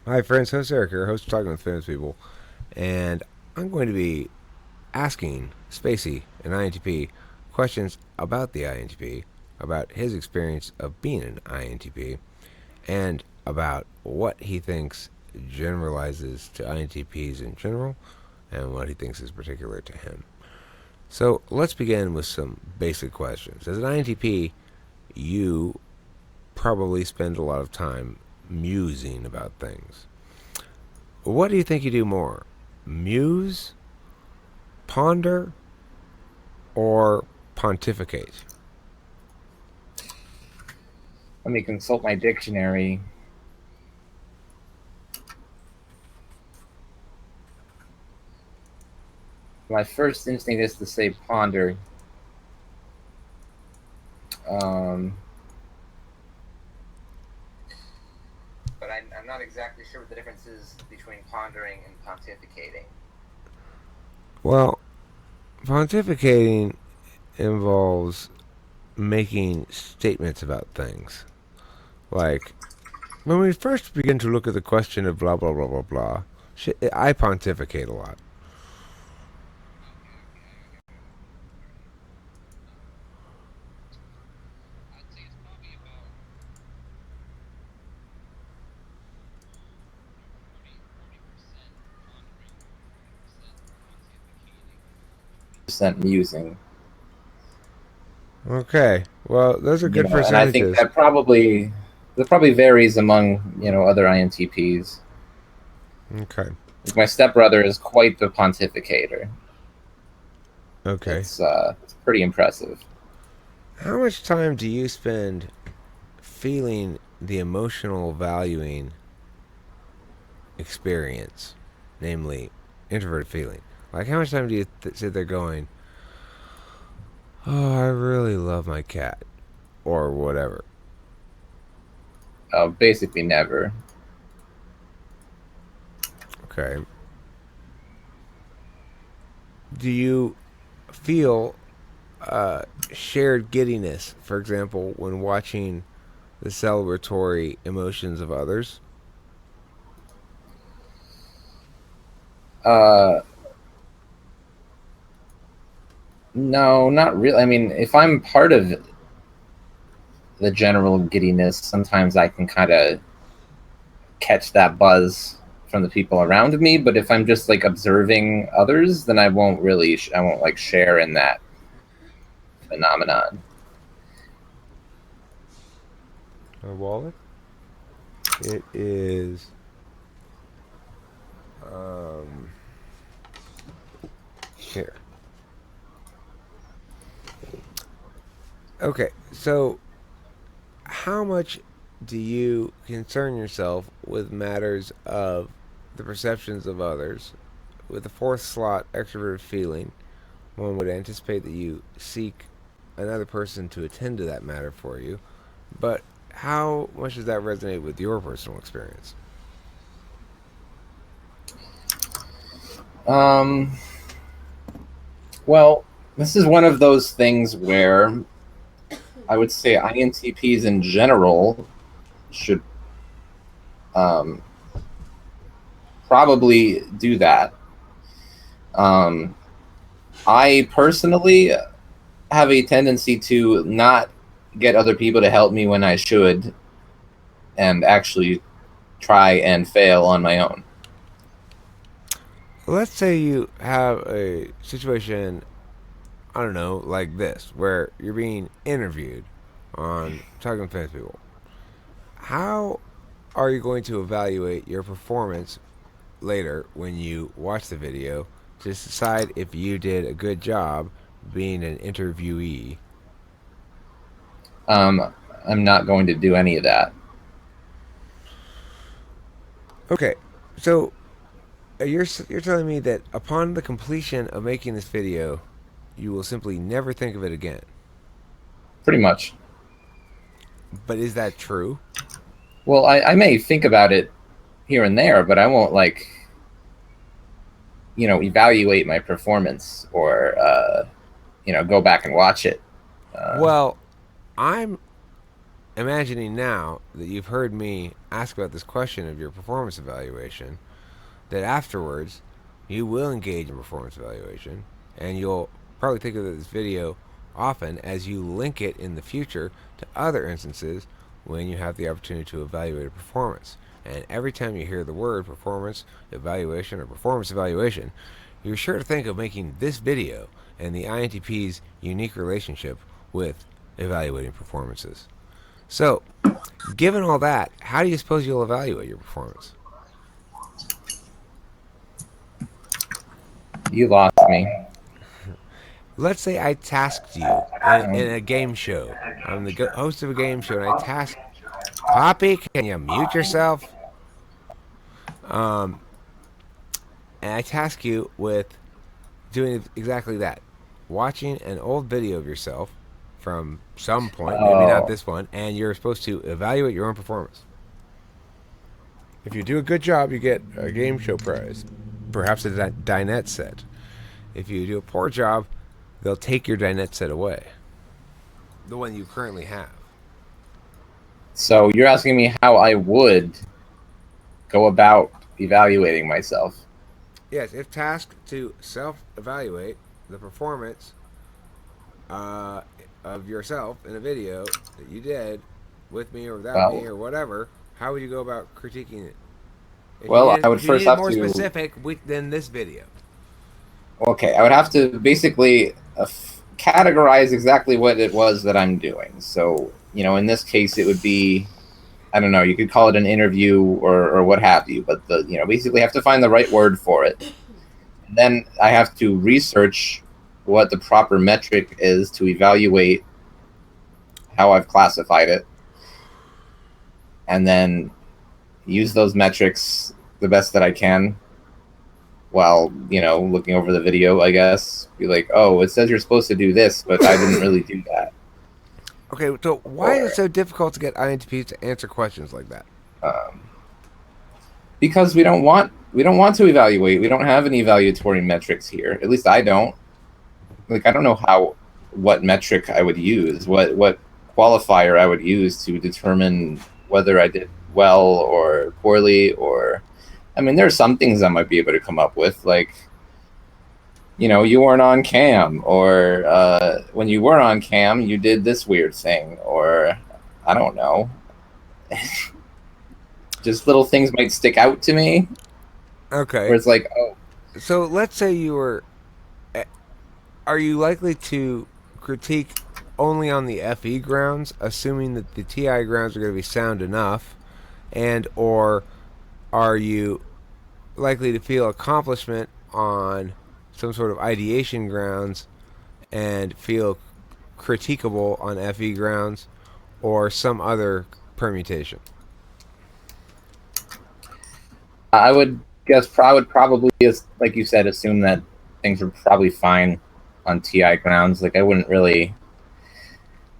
Hi, friends. Host Eric here, host of Talking with Famous People, and I'm going to be asking Spacey, an INTP, questions about the INTP, about his experience of being an INTP, and about what he thinks generalizes to INTPs in general, and what he thinks is particular to him. So let's begin with some basic questions. As an INTP, you probably spend a lot of time musing about things. What do you think you do more? Muse, ponder, or pontificate? Let me consult my dictionary. My first instinct is to say ponder. Um, but I'm not exactly sure what the difference is between pondering and pontificating. Well, pontificating involves making statements about things. Like, when we first begin to look at the question of blah, blah, blah, blah, blah, I pontificate a lot. Percent musing. Okay, well, those are good And I think percentages. that probably varies among other INTPs. Okay, Like my stepbrother is quite the pontificator. okay. It's pretty impressive. How much time do you spend feeling the emotional valuing experience, namely introverted feeling? Like, how much time do you sit there going, "Oh, I really love my cat," or whatever? Basically never. Okay. Do you feel shared giddiness, for example, when watching the celebratory emotions of others? Uh, no, not really. I mean, if I'm part of the general giddiness, sometimes I can kind of catch that buzz from the people around me. But if I'm just like observing others, then I won't like share in that phenomenon. My wallet? It is. Um, Here. Okay, so how much do you concern yourself with matters of the perceptions of others? With the fourth slot, extroverted feeling, one would anticipate that you seek another person to attend to that matter for you. But how much does that resonate with your personal experience? Um, well, this is one of those things where I would say INTPs in general should um, probably do that. Um, I personally have a tendency to not get other people to help me when I should, and actually try and fail on my own. Let's say you have a situation, I don't know, like this, where you're being interviewed on Talking with Famous People. How are you going to evaluate your performance later when you watch the video to decide if you did a good job being an interviewee? Um, I'm not going to do any of that. Okay, so you're telling me that upon the completion of making this video, you will simply never think of it again. Pretty much. But is that true? Well, I may think about it here and there, but I won't like evaluate my performance or go back and watch it. Uh, Well, I'm imagining now that you've heard me ask about this question of your performance evaluation, that afterwards you will engage in performance evaluation, and you'll probably think of this video often as you link it in the future to other instances when you have the opportunity to evaluate a performance. And every time you hear the word performance evaluation or performance evaluation, you're sure to think of making this video and the INTP's unique relationship with evaluating performances. So, given all that, how do you suppose you'll evaluate your performance? You lost me. Let's say I tasked you in a game show. I'm the host of a game show, and I task Poppy, can you mute yourself? Um, and I task you with doing exactly that, watching an old video of yourself from some point, maybe not Oh, this one, and you're supposed to evaluate your own performance. If you do a good job, you get a game show prize, perhaps a dinette set. If you do a poor job, they'll take your dinette set away, the one you currently have. so you're asking me how I would go about evaluating myself. Yes, if tasked to self-evaluate the performance uh, of yourself in a video that you did with me or without me Well, or whatever, how would you go about critiquing it? well, I would If you first needed have more to. specific than this video. Okay, I would have to basically categorize exactly what it was that I'm doing. So, in this case, it would be, I don't know, you could call it an interview or what have you, but basically have to find the right word for it. And then I have to research what the proper metric is to evaluate how I've classified it, and then use those metrics the best that I can while looking over the video. I guess be like, oh, it says you're supposed to do this, but I didn't really do that. Okay, so why is it Or so difficult to get INTPs to answer questions like that? um, because we don't want to evaluate. We don't have any evaluatory metrics here. At least I don't. Like, I don't know what metric I would use, what qualifier I would use to determine whether I did well or poorly. Or, I mean, there are some things I might be able to come up with, like, you weren't on cam, or when you were on cam, you did this weird thing, or I don't know. Just little things might stick out to me, where Okay, it's like, oh, so let's say you were. Are you likely to critique only on the FE grounds, assuming that the TI grounds are going to be sound enough, and or are you likely to feel accomplishment on some sort of ideation grounds and feel critiquable on FE grounds or some other permutation? I would guess I would probably, like you said, assume that things were probably fine on TI grounds. Like, I wouldn't really.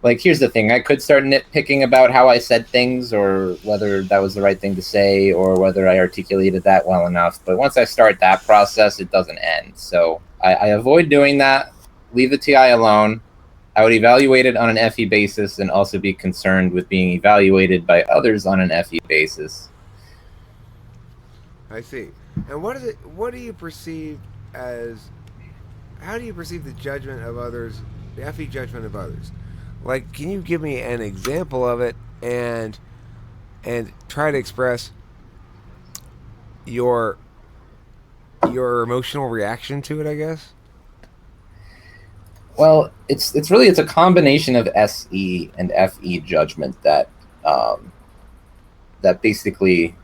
Like, here's the thing: I could start nitpicking about how I said things, or whether that was the right thing to say, or whether I articulated that well enough. But once I start that process, it doesn't end. So I avoid doing that. Leave the TI alone. I would evaluate it on an FE basis, and also be concerned with being evaluated by others on an FE basis. I see. And what is it? What do you perceive as? How do you perceive the judgment of others, the FE judgment of others? Like, can you give me an example of it and try to express your emotional reaction to it? I guess. Well, it's a combination of SE and FE judgment um, that basically,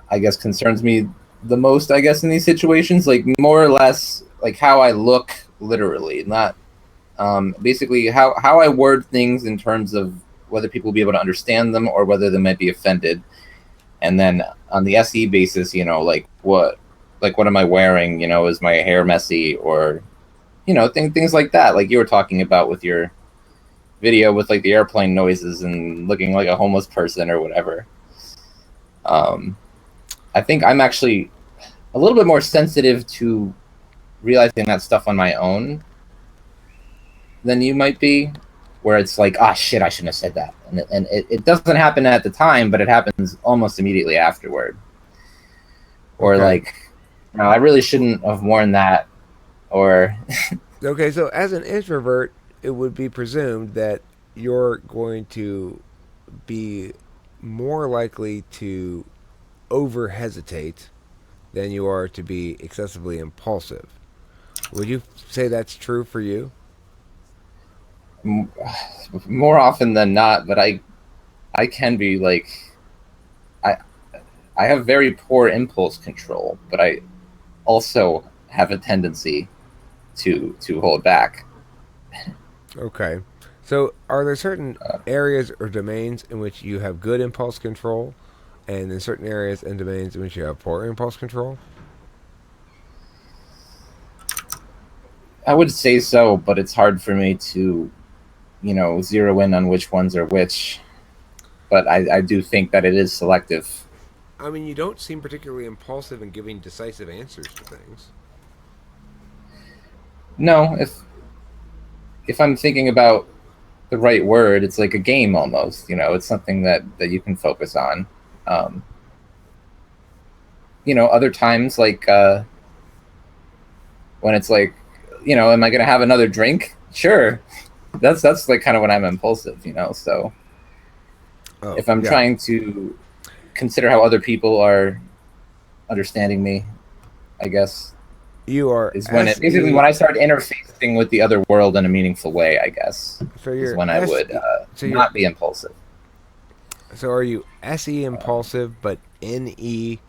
I guess, concerns me the most. I guess, in these situations, like, more or less, like, how I look literally, not basically how I word things in terms of whether people will be able to understand them or whether they might be offended. And then on the SE basis, like what am I wearing? Is my hair messy, or things like that, like you were talking about with your video with, like, the airplane noises and looking like a homeless person or whatever. um, I think I'm actually a little bit more sensitive to realizing that stuff on my own than you might be. where it's like, ah, shit, I shouldn't have said that, and it doesn't happen at the time, but it happens almost immediately afterward. Or Okay. like, no, I really shouldn't have worn that. Or Okay, so as an introvert, it would be presumed that you're going to be more likely to over hesitate than you are to be excessively impulsive. Would you say that's true for you? more often than not, but I can be like, I I have very poor impulse control, but I also have a tendency to hold back. Okay. So, are there certain areas or domains in which you have good impulse control, and in certain areas and domains in which you have poor impulse control? I would say so, but it's hard for me to, zero in on which ones are which. But I do think that it is selective. I mean, you don't seem particularly impulsive in giving decisive answers to things. No, if I'm thinking about the right word, it's like a game almost. It's something that you can focus on. Um, other times like when it's like, am I gonna have another drink? Sure. That's like kind of when I'm impulsive. So Oh, if I'm yeah. trying to consider how other people are understanding me, I guess You are is when it basically SE. when I start interfacing with the other world in a meaningful way. I guess So is you're when I would SE. So you're. not be impulsive. So are you SE impulsive but NE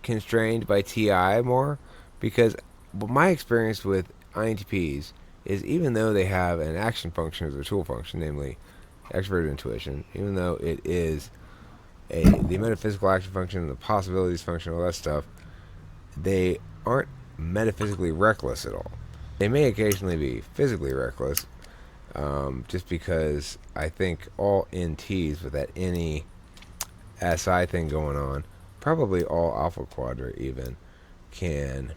constrained by TI more? Because my experience with INTPs is even though they have an action function as a tool function, namely extroverted intuition, even though it is the metaphysical action function and the possibilities function, all that stuff, they aren't metaphysically reckless at all. They may occasionally be physically reckless, just because I think all NTs with that NE SI thing going on, probably all alpha quadra even, can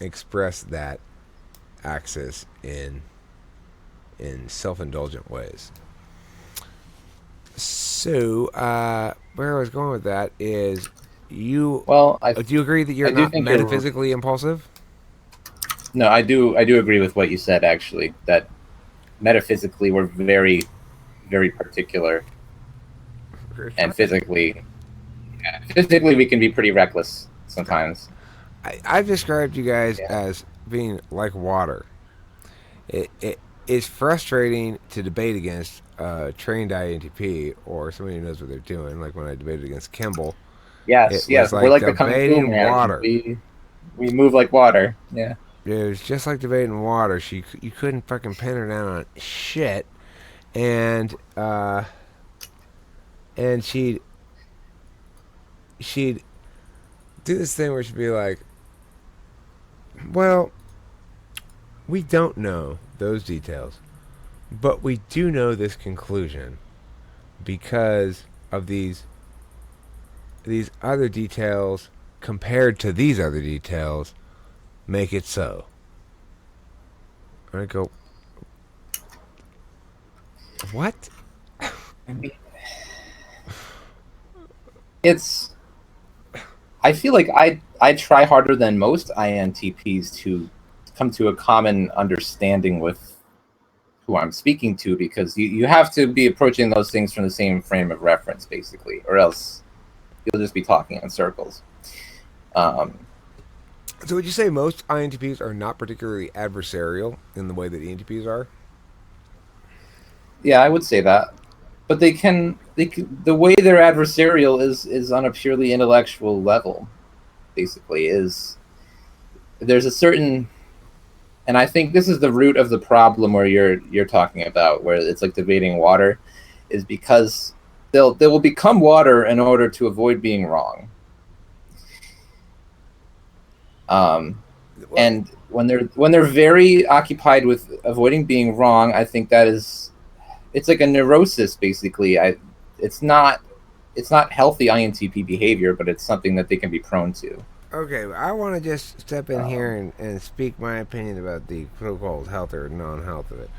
express that axis in self-indulgent ways. So, where I was going with that is, you Well, I do you agree that you're I do not think you're metaphysically impulsive? no, I do agree with what you said actually that metaphysically we're very very particular, Very and particular. physically we can be pretty reckless sometimes. I've described you guys Yeah. as being like water. It is frustrating to debate against a trained INTP or somebody who knows what they're doing. Like when I debated against Kimball, Yes, it was yes, we're like like the kung fu debating man. water. We move like water. Yeah. It was just like debating water. You couldn't fucking pin her down on shit, and and she'd do this thing where she'd be like, "Well, we don't know those details, but we do know this conclusion because of these other details compared to these other details make it so." And I go, "What?" I mean, it's. I feel like I try harder than most INTPs to come to a common understanding with who I'm speaking to, because you have to be approaching those things from the same frame of reference, basically, or else you'll just be talking in circles. Um, So would you say most INTPs are not particularly adversarial in the way that ENTPs are? yeah, I would say that, but the way they're adversarial is on a purely intellectual level. Basically, is there's a certain, and I think this is the root of the problem where you're talking about, where it's like debating water, is because they will become water in order to avoid being wrong. Um, Well, and when they're very occupied with avoiding being wrong, I think that is, it's like a neurosis basically. It's not healthy INTP behavior, but it's something that they can be prone to. okay, I want to just step in Um, here and speak my opinion about the so-called health or non-health of it.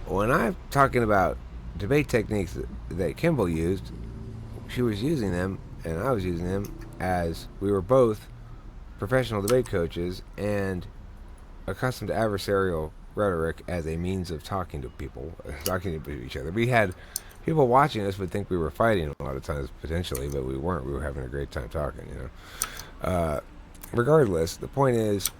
when I'm talking about debate techniques that Kimball used, she was using them and I was using them as we were both professional debate coaches and accustomed to adversarial rhetoric as a means of talking to people, talking to each other. We had people watching us would think we were fighting a lot of times potentially, but we weren't. We were having a great time talking. Regardless, the point is,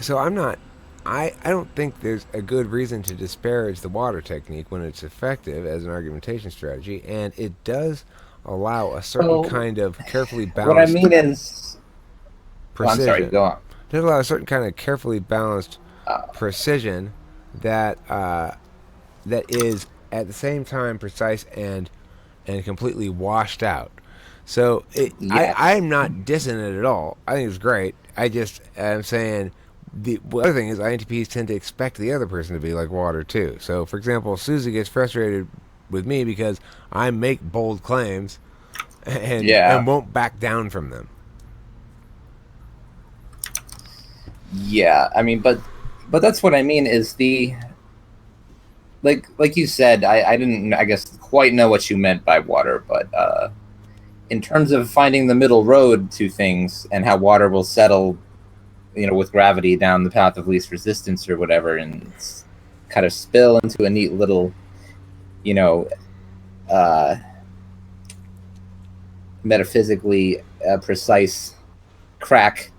so I'm not. I don't think there's a good reason to disparage the water technique when it's effective as an argumentation strategy, and it does allow a certain So kind of carefully what I balanced mean is, oh, I'm sorry. precision. Go on. It does allow a certain kind of carefully balanced Uh, precision that that is at the same time precise and completely washed out. So yes. I'm not dissing it at all. I think it's great. I just am saying the other thing is INTPs tend to expect the other person to be like water too. So for example, Susie gets frustrated with me because I make bold claims Yeah. and won't back down from them. Yeah. I mean, but that's what I mean is the like you said. I didn't I guess quite know what you meant by water, but in terms of finding the middle road to things and how water will settle, with gravity down the path of least resistance or whatever, and kind of spill into a neat little, you know, uh, metaphysically precise crack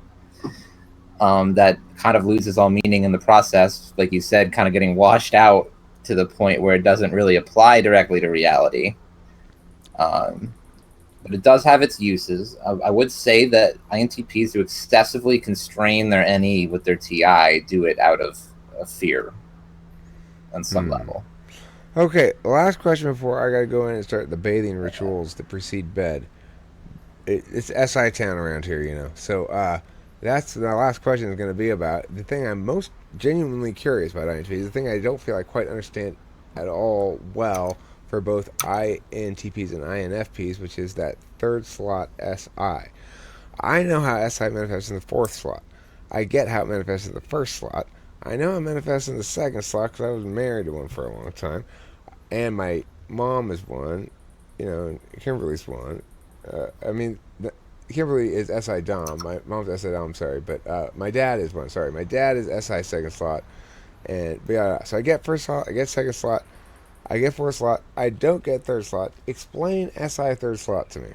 that kind of loses all meaning in the process. Like you said, kind of getting washed out to the point where it doesn't really apply directly to reality. Um, but it does have its uses. I would say that INTPs who excessively constrain their NE with their TI do it out of fear on some Hmm. level. Okay, last question before I gotta go in and start the bathing rituals that precede bed. It's SI town around here, So that's the last question is going to be about the thing I'm most genuinely curious about INTPs. The thing I don't feel I quite understand at all well for both INTPs and INFPs, which is that third slot SI. I know how SI manifests in the fourth slot. I get how it manifests in the first slot. I know it manifests in the second slot because I was married to one for a long time, and my mom is one, and Kimberly's one. I mean, Kimberly is SI Dom. My mom's SI Dom. Sorry, but my dad is one. Sorry, my dad is SI second slot, and yeah. So I get first slot. I get second slot. I get fourth slot. I don't get third slot. Explain SI third slot to me.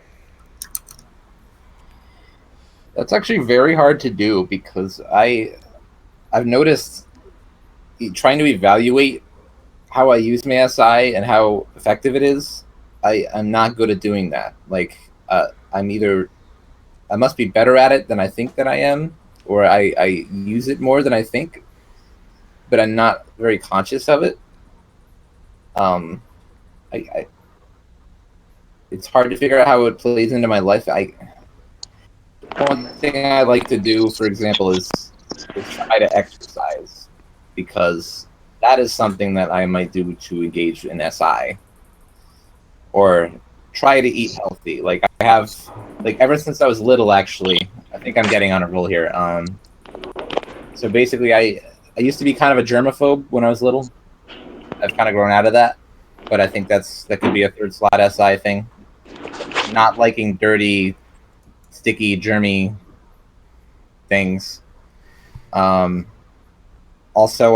That's actually very hard to do because I've noticed trying to evaluate how I use my SI and how effective it is. I'm not good at doing that. Like I'm either I must be better at it than I think that I am, or I use it more than I think, but I'm not very conscious of it. Um, I it's hard to figure out how it plays into my life. One thing I like to do, for example, is try to exercise because that is something that I might do to engage in SI, or try to eat healthy. Like I have, like ever since I was little, actually, I think I'm getting on a roll here. So basically, I used to be kind of a germaphobe when I was little. I've kind of grown out of that, but I think that could be a third slot SI thing. Not liking dirty, sticky, germy things. Um, Also,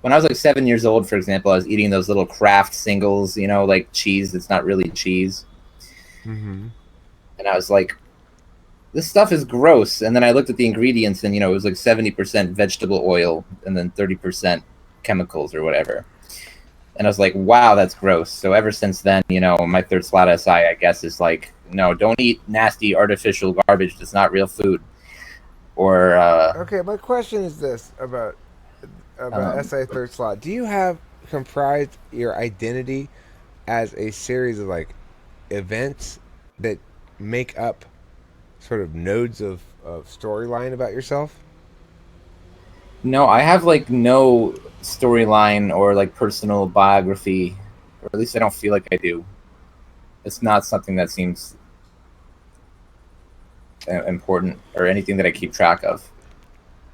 when I was like 7 years old, for example, I was eating those little Kraft singles, like cheese that's not really cheese, Mm-hmm. and I was like, this stuff is gross. And then I looked at the ingredients, and it was like 70% vegetable oil and then 30% chemicals or whatever. And I was like, wow, that's gross. So ever since then, my third slot SI, I guess, is like, no, don't eat nasty artificial garbage that's not real food. Or Okay, my question is this about um, SI third slot. Do you have comprised your identity as a series of like events that make up sort of nodes of storyline about yourself? no, I have like no storyline or like personal biography, or at least I don't feel like I do. It's not something that seems important or anything that I keep track of.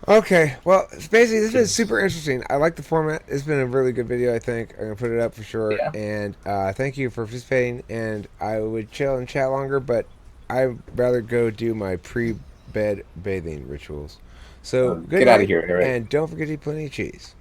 Okay, well, Spacey, this has been super interesting. I like the format. It's been a really good video, I think. I'm going to put it up for sure. Yeah. And thank you for participating. And I would chill and chat longer, but I'd rather go do my pre bed bathing rituals. So, good Get out of night, here, Eric. and don't forget to eat plenty of cheese.